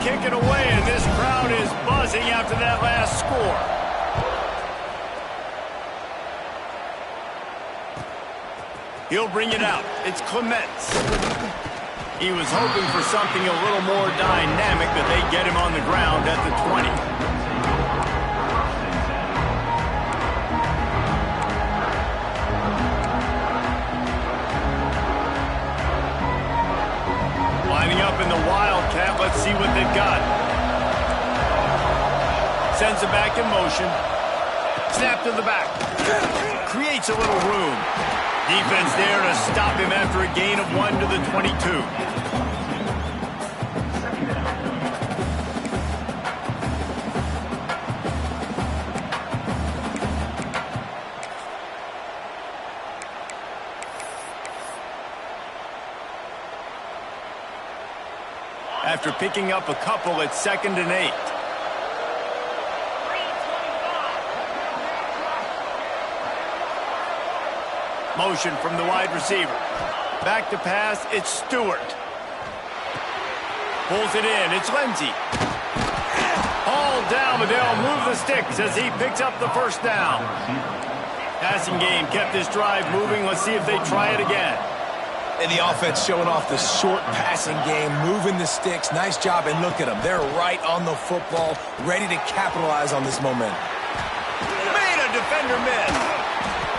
kick it away, and this crowd is buzzing after that last score. He'll bring it out. It's Clements. He was hoping for something a little more dynamic, but they get him on the ground at the 20. Lining up in the Wildcat. Let's see what they've got. Sends it back in motion. Snap to the back. Creates a little room. Defense there to stop him after a gain of 1 to the 22. After picking up a couple at 2nd and 8. Motion from the wide receiver. Back to pass, it's Stewart. Pulls it in, it's Lindsey. Hauled down, but they'll move the sticks as he picks up the first down. Passing game kept this drive moving. Let's see if they try it again. And the offense showing off the short passing game, moving the sticks. Nice job, and look at them. They're right on the football, ready to capitalize on this momentum. Made a defender miss.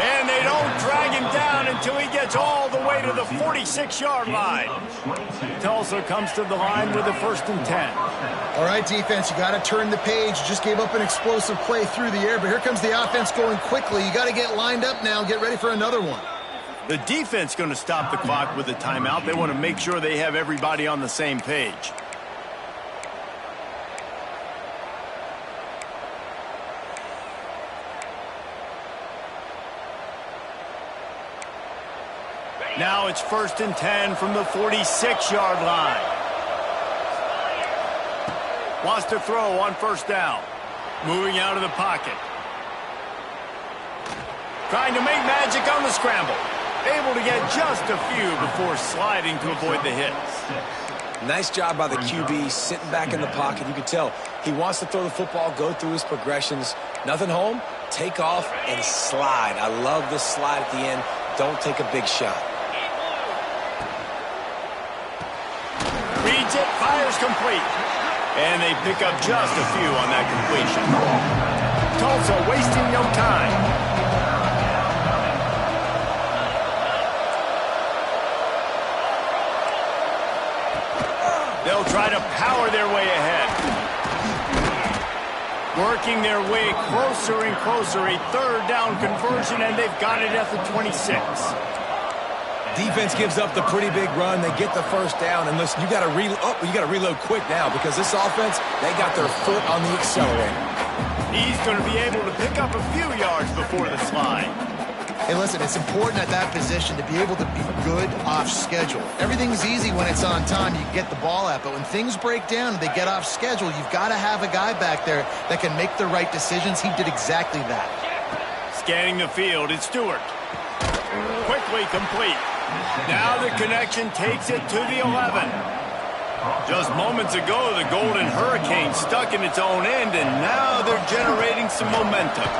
And they don't drag him down until he gets all the way to the 46-yard line. Tulsa comes to the line with a 1st and 10. All right, defense, you got to turn the page. You just gave up an explosive play through the air, but here comes the offense going quickly. You got to get lined up now, get ready for another one. The defense going to stop the clock with a timeout. They want to make sure they have everybody on the same page. Now it's 1st and 10 from the 46-yard line. Wants to throw on 1st down. Moving out of the pocket. Trying to make magic on the scramble. Able to get just a few before sliding to avoid the hits. Nice job by the QB sitting back in the pocket. You can tell he wants to throw the football, go through his progressions. Nothing home, take off and slide. I love this slide at the end. Don't take a big shot. Reads it, fires complete. And they pick up just a few on that completion. Tulsa wasting no time. They'll try to power their way ahead. Working their way closer and closer. A 3rd down conversion, and they've got it at the 26. Defense gives up the pretty big run. They get the 1st down, and listen, you got to reload quick now because this offense, they got their foot on the accelerator. He's going to be able to pick up a few yards before the slide. Hey, listen, it's important at that position to be able to be good off schedule. Everything's easy when it's on time. You can get the ball out, but when things break down and they get off schedule, you've got to have a guy back there that can make the right decisions. He did exactly that. Scanning the field, it's Stewart. Quickly complete. Now the connection takes it to the 11. Just moments ago, the Golden Hurricane stuck in its own end, and now they're generating some momentum.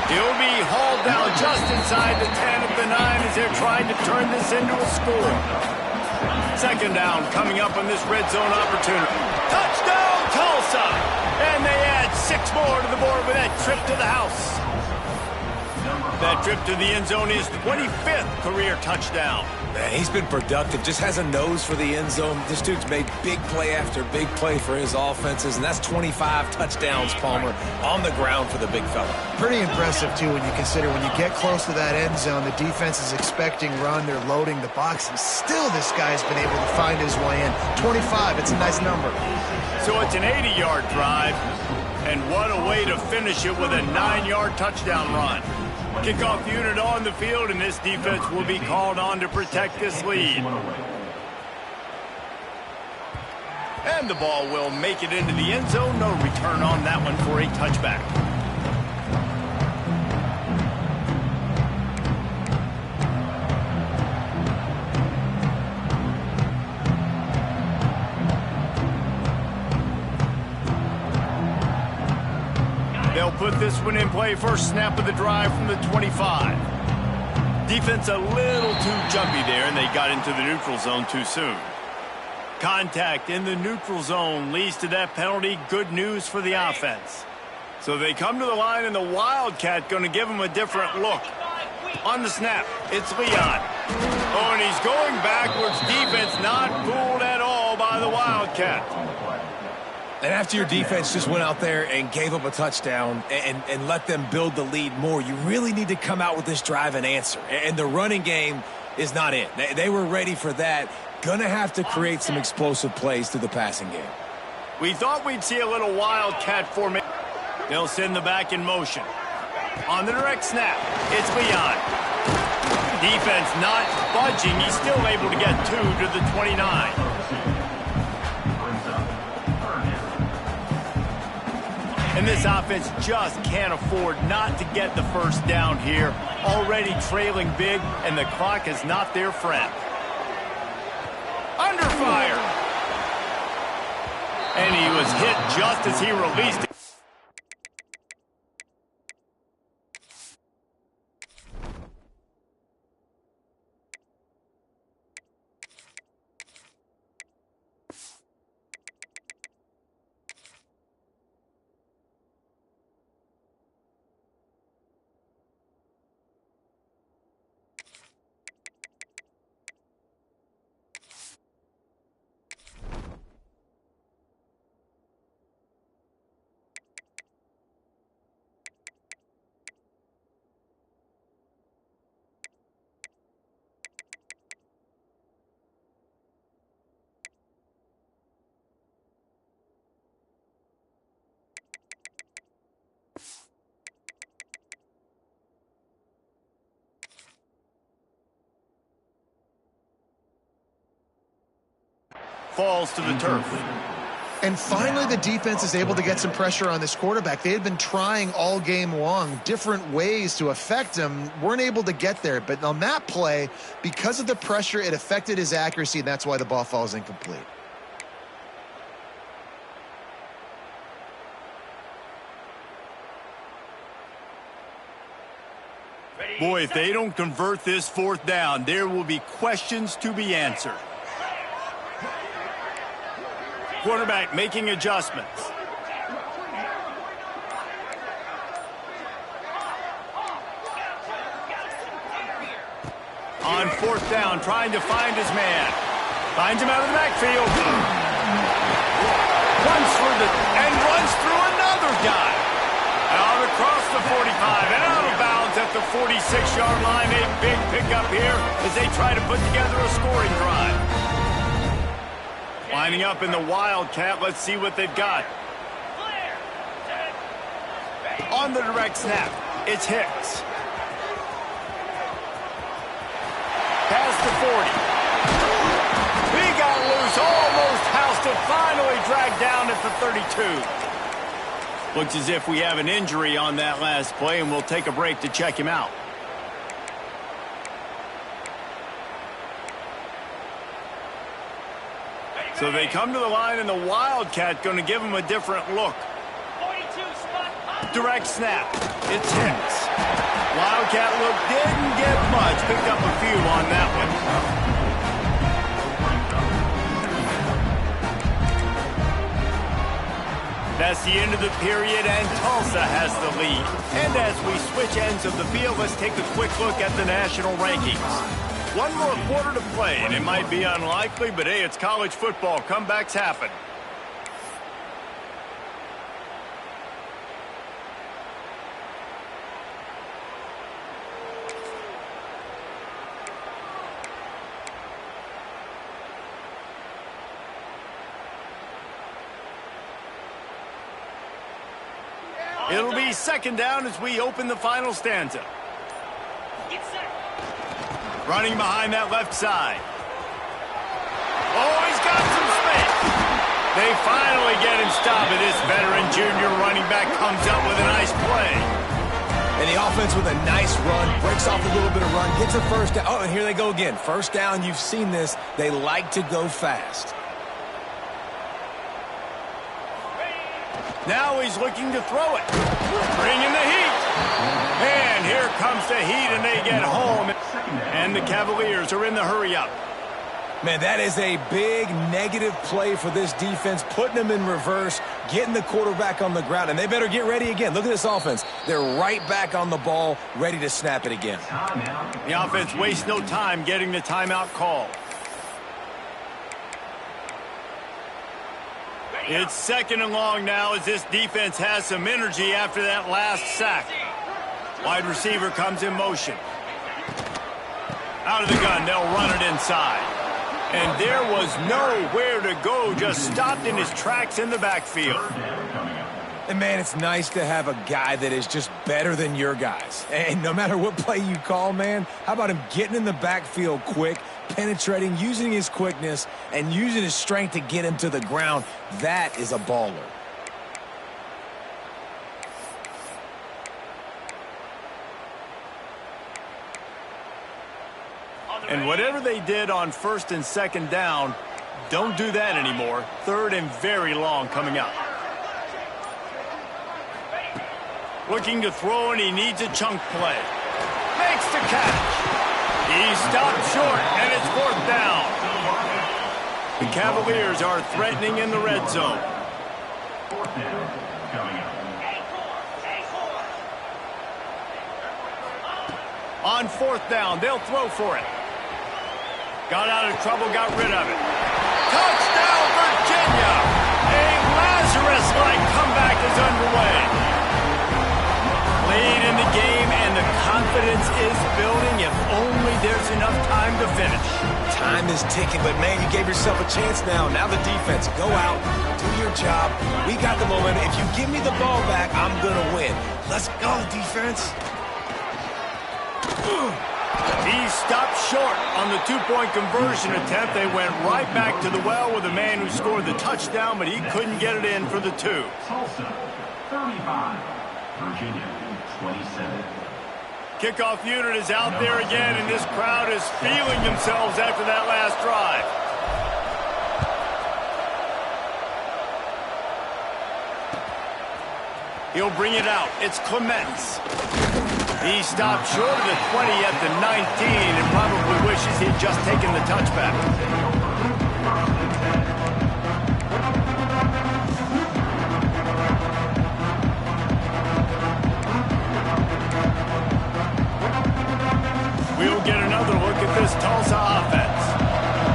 He'll be hauled down just inside the 10 of the 9 as they're trying to turn this into a score. 2nd down coming up on this red zone opportunity. Touchdown, Tulsa! And they add 6 more to the board with that trip to the house. That trip to the end zone is 25th career touchdown. Man, he's been productive, just has a nose for the end zone. This dude's made big play after big play for his offenses, and that's 25 touchdowns, Palmer, on the ground for the big fella. Pretty impressive, too, when you consider when you get close to that end zone, the defense is expecting run, they're loading the box, and still this guy's been able to find his way in. 25, it's a nice number. So it's an 80-yard drive, and what a way to finish it with a 9-yard touchdown run. Kickoff unit on the field, and this defense will be called on to protect this lead. And the ball will make it into the end zone. No return on that one for a touchback. put this one in play. First snap of the drive from the 25. Defense a little too jumpy there, and they got into the neutral zone too soon. Contact in the neutral zone leads to that penalty. Good news for the offense. So they come to the line, and the Wildcat going to give them a different look. On the snap, it's Leon. Oh, and he's going backwards. Defense not fooled at all by the Wildcat. And after your defense just went out there and gave up a touchdown and let them build the lead more, you really need to come out with this drive and answer. And the running game is not it. They were ready for that. Gonna have to create some explosive plays through the passing game. We thought we'd see a little Wildcat formation. They'll send the back in motion. On the direct snap, it's Leon. Defense not budging. He's still able to get 2 to the 29. And this offense just can't afford not to get the first down here. Already trailing big, and the clock is not their friend. Under fire. And he was hit just as he released it. Falls to the turf. And finally, the defense is able to get some pressure on this quarterback. They had been trying all game long different ways to affect him, weren't able to get there. But on that play, because of the pressure, it affected his accuracy, and that's why the ball falls incomplete. Boy, if they don't convert this fourth down, there will be questions to be answered. Quarterback making adjustments. On fourth down, trying to find his man. Finds him out of the backfield. Runs through another guy. Out across the 45 and out of bounds at the 46-yard line. A big pickup here as they try to put together a scoring drive. Lining up in the Wildcat. Let's see what they've got. On the direct snap, it's Hicks. Past the 40. He got loose, almost housed it, finally dragged down at the 32. Looks as if we have an injury on that last play, and we'll take a break to check him out. So they come to the line, and the Wildcat going to give them a different look. Direct snap. It's Hicks. Wildcat look didn't get much. Picked up a few on that one. That's the end of the period, and Tulsa has the lead. And as we switch ends of the field, let's take a quick look at the national rankings. One more quarter to play, and it might be unlikely, but hey, it's college football. Comebacks happen. It'll be second down as we open the final stanza. Running behind that left side. Oh, he's got some space. They finally get him stopped, and this veteran junior running back comes up with a nice play. And the offense with a nice run, breaks off a little bit of run, gets a first down. Oh, and here they go again. First down, you've seen this. They like to go fast. Now he's looking to throw it. Bringing the heat. And here comes the heat, and they get home. And the Cavaliers are in the hurry-up. Man, that is a big negative play for this defense, putting them in reverse, getting the quarterback on the ground, and they better get ready again. Look at this offense. They're right back on the ball, ready to snap it again. The offense wastes no time getting the timeout call. It's 2nd and long now as this defense has some energy after that last sack. Wide receiver comes in motion. Out of the gun, they'll run it inside. And there was nowhere to go, just stopped in his tracks in the backfield. And, man, it's nice to have a guy that is just better than your guys. And no matter what play you call, man, how about him getting in the backfield quick, penetrating, using his quickness, and using his strength to get him to the ground? That is a baller. And whatever they did on 1st and 2nd down, don't do that anymore. 3rd and very long coming up. Looking to throw, and he needs a chunk play. Makes the catch. He stopped short, and it's 4th down. The Cavaliers are threatening in the red zone. On 4th down, they'll throw for it. Got out of trouble, got rid of it. Touchdown, Virginia! A Lazarus-like comeback is underway. Late in the game, and the confidence is building. If only there's enough time to finish. Time is ticking, but, man, you gave yourself a chance now. Now the defense, go out, do your job. We got the momentum. If you give me the ball back, I'm going to win. Let's go, defense. He stopped short on the two-point conversion attempt. They went right back to the well with the man who scored the touchdown, but he couldn't get it in for the 2. Tulsa, 35. Virginia, 27. Kickoff unit is out there again, and this crowd is feeling themselves after that last drive. He'll bring it out. It's Clements. He stopped short of the 20 at the 19 and probably wishes he'd just taken the touchback. We'll get another look at this Tulsa offense.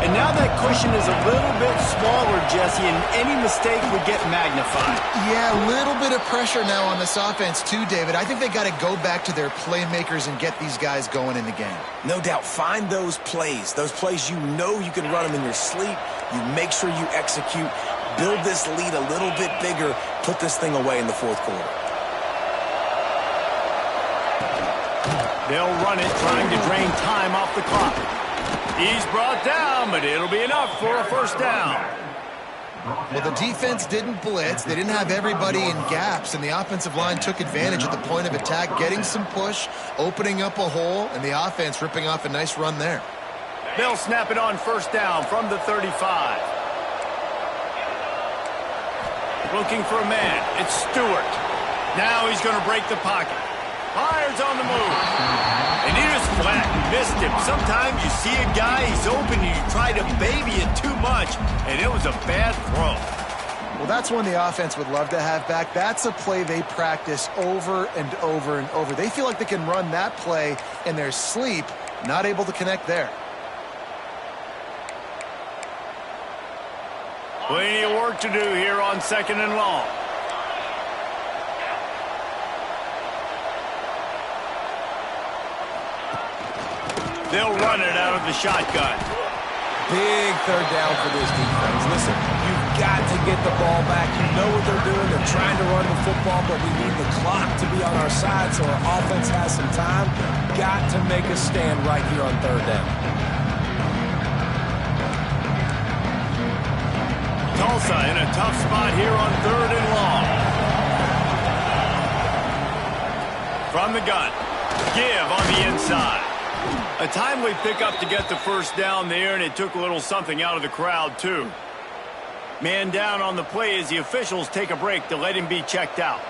And now that cushion is a little bit smaller, Jesse, and any mistake would get magnified. Yeah, a little bit of pressure now on this offense too, David. I think they got to go back to their playmakers and get these guys going in the game. No doubt. Find those plays you know you can run them in your sleep. You make sure you execute. Build this lead a little bit bigger. Put this thing away in the 4th quarter. They'll run it, trying to drain time off the clock. He's brought down, but it'll be enough for a 1st down. Well, the defense didn't blitz. They didn't have everybody in gaps, and the offensive line took advantage at the point of attack, getting some push, opening up a hole, and the offense ripping off a nice run there. They'll snap it on 1st down from the 35. Looking for a man. It's Stewart. Now he's going to break the pocket. Fires on the move. And he just flat missed him. Sometimes you see a guy, he's open, and you try to baby it too much, and it was a bad throw. Well, that's one the offense would love to have back. That's a play they practice over and over and over. They feel like they can run that play in their sleep, not able to connect there. Plenty of work to do here on 2nd and long. They'll run it out of the shotgun. Big 3rd down for this defense. Listen, you've got to get the ball back. You know what they're doing. They're trying to run the football, but we need the clock to be on our side so our offense has some time. Got to make a stand right here on 3rd down. Tulsa in a tough spot here on 3rd and long. From the gun. Give on the inside. A timely pickup to get the 1st down there, and it took a little something out of the crowd, too. Man down on the play as the officials take a break to let him be checked out.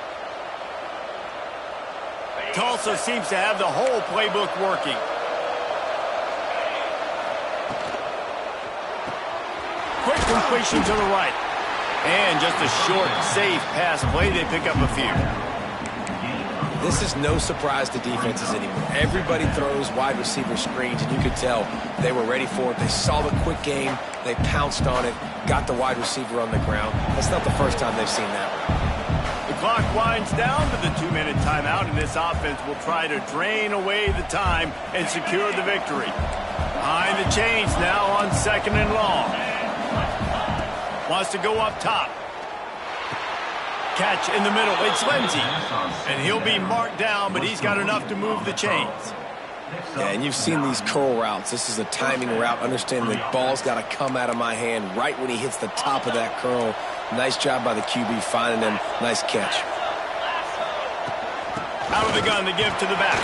Tulsa seems to have the whole playbook working. Quick completion to the right. And just a short, safe pass play. They pick up a few. This is no surprise to defenses anymore. Everybody throws wide receiver screens, and you could tell they were ready for it. They saw the quick game. They pounced on it, got the wide receiver on the ground. That's not the first time they've seen that one. The clock winds down to the 2-minute timeout, and this offense will try to drain away the time and secure the victory. Behind the chains now on 2nd and long. Wants to go up top. Catch in the middle. It's Lindsey. And he'll be marked down, but he's got enough to move the chains. Yeah, and you've seen these curl routes. This is a timing route. Understand the ball's got to come out of my hand right when he hits the top of that curl. Nice job by the QB finding him. Nice catch. Out of the gun to give to the back.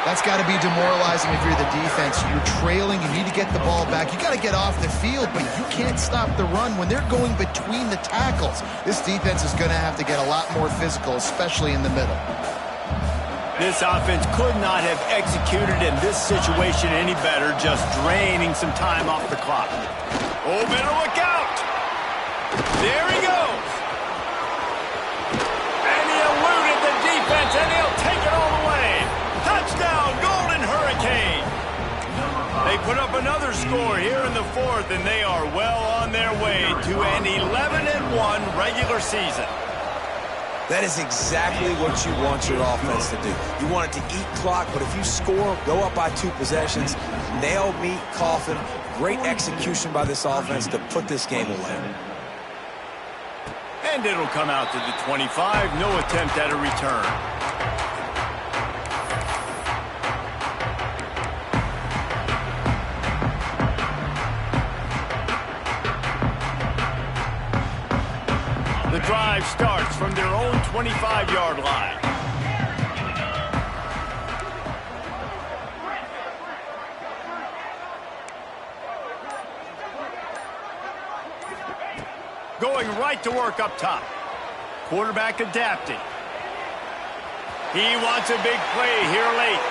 That's got to be demoralizing if you're the defense. You're trailing. You need to get the ball back. You got to get off the field, but you can't stop the run when they're going between the tackles. This defense is going to have to get a lot more physical, especially in the middle. This offense could not have executed in this situation any better, just draining some time off the clock. Oh, better look out! There he goes! And he eluded the defense, and he'll take it all the way! Touchdown, Golden Hurricane! They put up another score here in the 4th, and they are well on their way to an 11-1 regular season. That is exactly what you want your offense to do. You want it to eat clock, but if you score, go up by 2 possessions, nail, meet, coffin. Great execution by this offense to put this game away. And it'll come out to the 25. No attempt at a return. The drive starts from their own 25-yard line. Going right to work up top. Quarterback adapting. He wants a big play here late.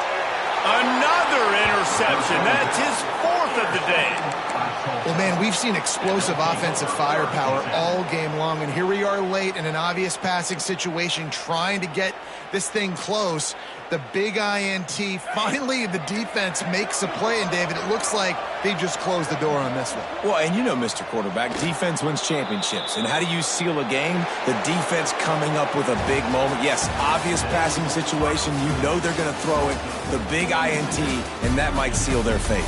Another interception. That's his 4th of the day. Well, man, we've seen explosive offensive firepower all game long, and here we are late in an obvious passing situation trying to get this thing close. The big INT. Finally, the defense makes a play, and David, it looks like they just closed the door on this one. Well, and you know, Mr. Quarterback, defense wins championships. And how do you seal a game? The defense coming up with a big moment. Yes, obvious passing situation. You know they're going to throw it. The big INT, and that might seal their fate.